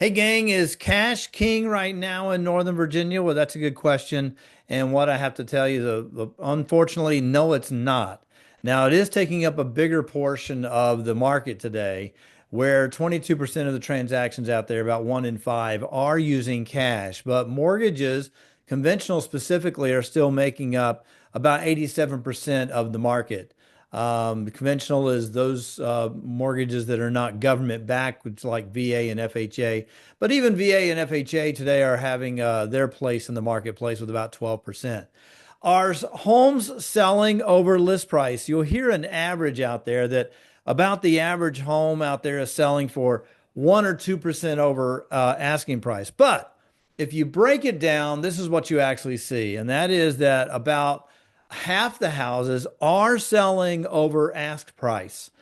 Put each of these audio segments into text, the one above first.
Hey, gang, is cash king right now in Northern Virginia? Well, that's a good question. And what I have to tell you, unfortunately, no, it's not. Now, it is taking up a bigger portion of the market today, where 22% of the transactions out there, about one in five, are using cash. But mortgages, conventional specifically, are still making up about 87% of the market. Conventional is those mortgages that are not government backed, which like VA and FHA. But even VA and FHA today are having their place in the marketplace with about 12%. Are homes selling over list price? You'll hear an average out there that about the average home out there is selling for 1 or 2% over asking price. But if you break it down, this is what you actually see, and that is that about half the houses are selling over asked price.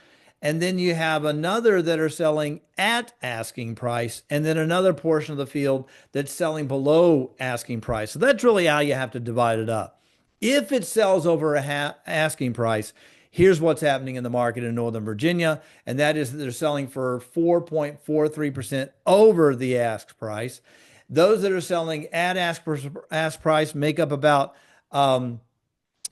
And then you have another that are selling at asking price, and then another portion of the field that's selling below asking price. So that's really how you have to divide it up. If it sells over asking price, here's what's happening in the market in Northern Virginia, and that is that they're selling for 4.43% over the asked price. Those that are selling at ask price make up about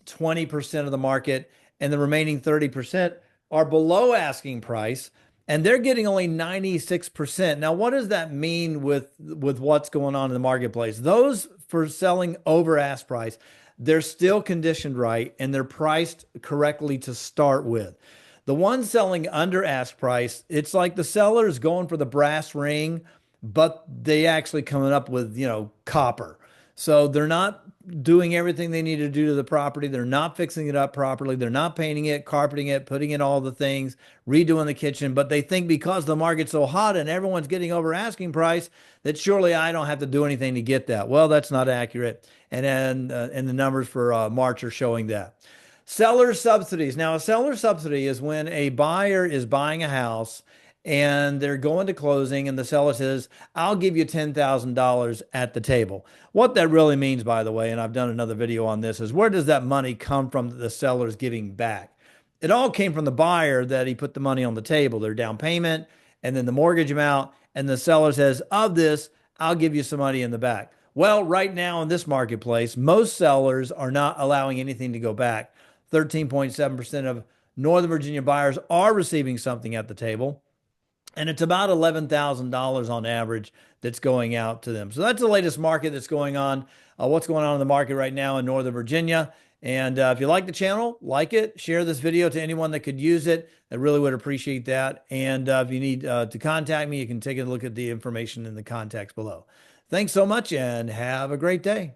20% of the market, and the remaining 30% are below asking price, and they're getting only 96%. Now, what does that mean with what's going on in the marketplace? Those for selling over ask price, they're still conditioned right and they're priced correctly to start with. The ones selling under ask price, it's like the seller's going for the brass ring, but they actually coming up with, copper. So they're not doing everything they need to do to the property. They're not fixing it up properly. They're not painting it, carpeting it, putting in all the things, redoing the kitchen. But they think because the market's so hot and everyone's getting over asking price, that surely I don't have to do anything to get that. Well, that's not accurate. And the numbers for March are showing that. Seller subsidies. Now, a seller subsidy is when a buyer is buying a house and they're going to closing and the seller says, I'll give you $10,000 at the table. What that really means, by the way, and I've done another video on this, is where does that money come from that the seller's giving back? It all came from the buyer that he put the money on the table, their down payment, and then the mortgage amount. And the seller says, of this, I'll give you some money in the back. Well, right now in this marketplace, most sellers are not allowing anything to go back. 13.7% of Northern Virginia buyers are receiving something at the table. And it's about $11,000 on average that's going out to them. So that's the latest market that's going on, what's going on in the market right now in Northern Virginia. And if you like the channel, like it, share this video to anyone that could use it. I really would appreciate that. And if you need to contact me, you can take a look at the information in the contacts below. Thanks so much and have a great day.